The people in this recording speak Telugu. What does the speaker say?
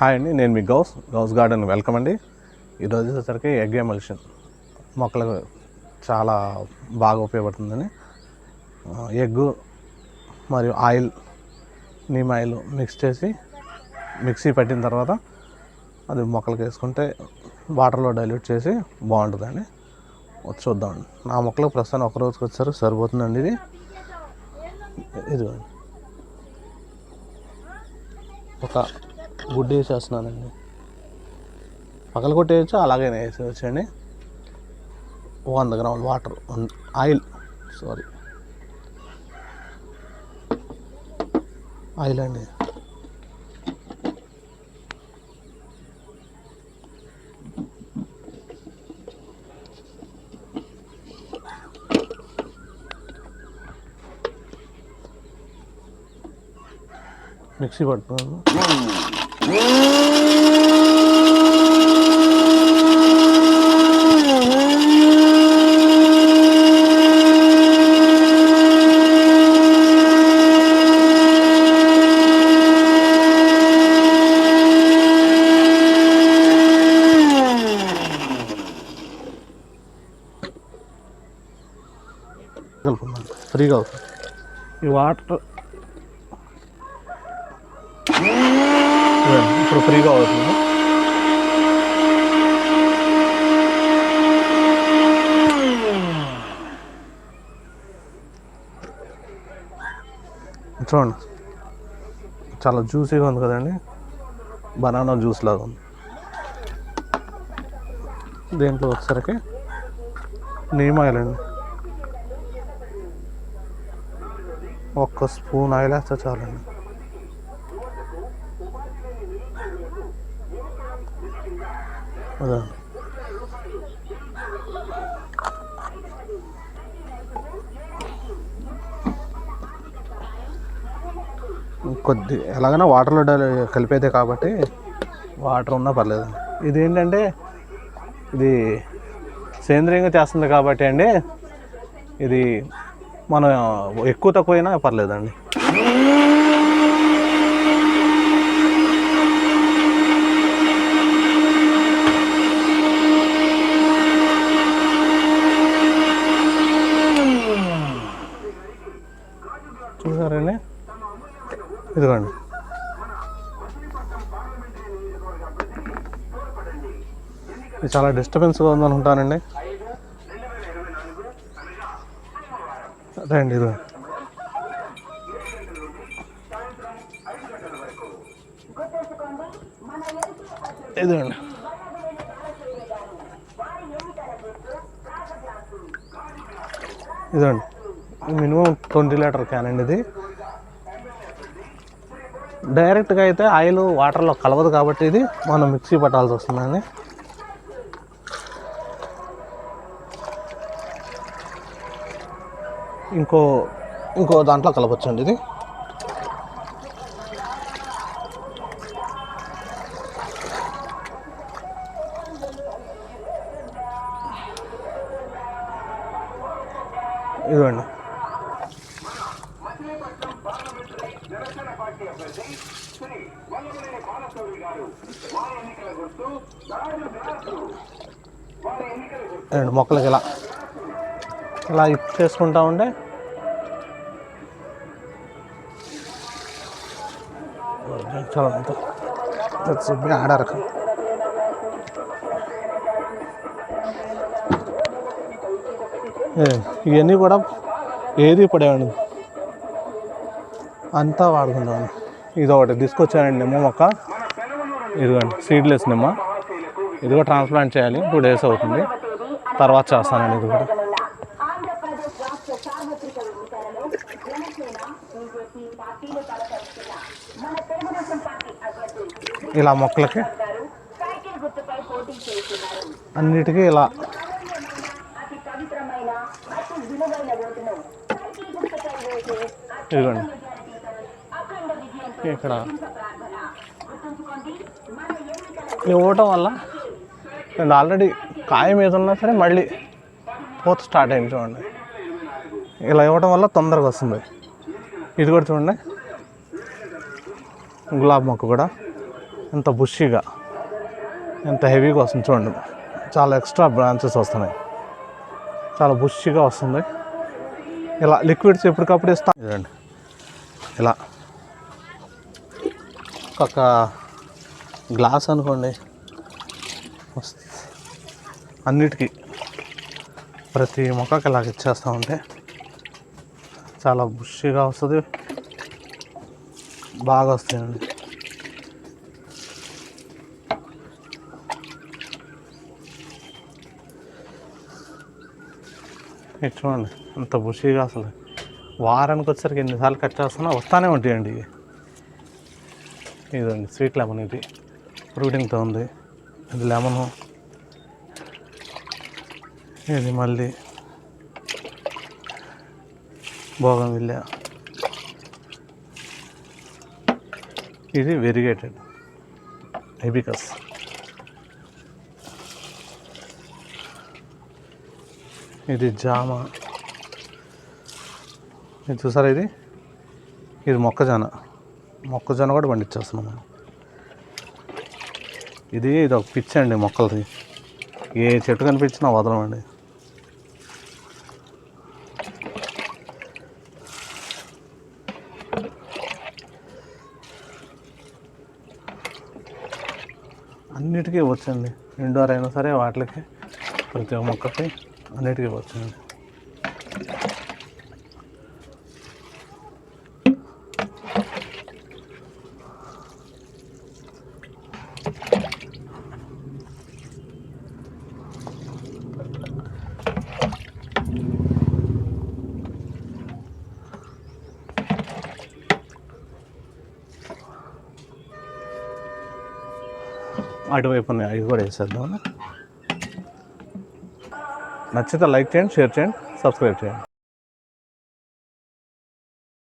హాయ్ అండి, నేను మీ గౌస్ గార్డెన్ వెల్కమ్ అండి. ఈరోజు వచ్చేసరికి ఎగ్ ఎమల్షన్ మొక్కలకు చాలా బాగా ఉపయోగపడుతుందని ఎగ్గు మరియు ఆయిల్, నీమ్ ఆయిల్ మిక్స్ చేసి మిక్సీ పట్టిన తర్వాత అది మొక్కలకు వేసుకుంటే వాటర్లో డైల్యూట్ చేసి బాగుంటుందండి. చూద్దామండి. నా మొక్కలకు ప్రస్తుతానికి ఒక రోజుకి వచ్చారు సరిపోతుందండి. ఇది ఒక గుడ్డు వేసేస్తున్నానండి. పగల కొట్టేయచ్చు, అలాగే వేసేయచ్చండి. 100 గ్రాముల వాటర్, ఆయిల్ అండి. మిక్సీ పట్టుకున్నాను. ఫ్రీగా అవుతుంది ఈ వాటర్. ఇప్పుడు ఫ్రీగా అవుతుంది. చూడండి, చాలా జ్యూసీగా ఉంది కదండి, బనానా జ్యూస్ లాగా ఉంది. దేంట్లో వచ్చేసరికి నీమ్ ఆయిల్ అండి. 1 స్పూన్ ఆయిల్ వేస్తే చాలండి. అదే కొద్ది ఎలాగైనా వాటర్లో కలిపేదే కాబట్టి వాటర్ ఉన్నా పర్లేదు. ఇది ఏంటంటే ఇది సేంద్రియంగా చేస్తుంది కాబట్టి అండి, ఇది మనం ఎక్కువ తక్కువ అయినా పర్లేదండి. చూసారండి, ఇదిగోండి. ఇది చాలా డిస్టర్బెన్స్గా ఉందనుకుంటానండి. రండి, ఇదిగోండి. ఇదిగోండి, ఇదండి. మినిమం 20 లీటర్ క్యాన్ అండి ఇది. డైరెక్ట్గా అయితే ఆయిల్ వాటర్లో కలవదు కాబట్టి ఇది మనం మిక్సీ పట్టాల్సి వస్తుందండి. ఇంకో దాంట్లో కలపచ్చండి ఇది. ఇదిగోండి, మొక్కలకి ఇలా చేసుకుంటా ఉంటే చాలా ఆడరకం. ఇవన్నీ కూడా ఏది పడేవండి, అంతా వాడుకుంటామండి. ఇది ఒకటి తీసుకొచ్చానండి, నిమ్మ మొక్క. ఇదిగోండి, సీడ్లెస్ నిమ్మ. ఇది కూడా ట్రాన్స్ప్లాంట్ చేయాలి, 2 days అవుతుంది. తర్వాత చేస్తానండి. ఇది కూడా ఇలా మొక్కలకి అన్నిటికీ ఇలా ఇదిగోండి. ఇక్కడ ఇవ్వటం వల్ల నేను ఆల్రెడీ కాయ మీద ఉన్నా సరే మళ్ళీ పూత స్టార్ట్ అయింది. చూడండి, ఇలా ఇవ్వటం వల్ల తొందరగా వస్తుంది. ఇది కూడా చూడండి, గులాబీ మొక్క కూడా ఎంత బుషీగా ఎంత హెవీగా వస్తుంది చూడండి. చాలా ఎక్స్ట్రా బ్రాంచెస్ వస్తున్నాయి, చాలా బుషీగా వస్తుంది. ఇలా లిక్విడ్స్ ఎప్పటికప్పుడు ఇస్తాం. ఇదండి ఇలా ఒక గ్లాస్ అనుకోండి అన్నిటికీ ప్రతి మొక్కకి ఇలాగ ఇచ్చేస్తూ ఉంటే చాలా బుషీగా వస్తుంది, బాగా వస్తాయండి. ఇది చూడండి అంత బుషీగా, అసలు వారానికి వచ్చేసరికి ఎన్నిసార్లు కట్ చేస్తున్నా వస్తూనే ఉంటాయండి. ఇదండి స్వీట్ లెమన్, ఇది ఫ్రూటింగ్తో ఉంది. ఇది లెమను, ఇది మళ్ళీ బోగన్విల్లియా, ఇది వెరిగేటెడ్ హైబిస్కస్, ఇది జామ, ఇది చూసారా ఇది మొక్కజొన్న కూడా పండించేస్తున్నాం మనం. ఇది ఒక పిచ్చి అండి మొక్కలది, ఏ చెట్టు కనిపించినా వదలమండి. అన్నిటికీ వచ్చండి, ఇండోర్ అయినా సరే వాటికి ప్రతి ఒక్క మొక్కకి అన్నిటికీ వచ్చండి. అటువైపు ఉన్నాయి, అవి కూడా వేసేద్దాం. నచ్చితే లైక్ చేయండి, షేర్ చేయండి, సబ్స్క్రైబ్ చేయండి.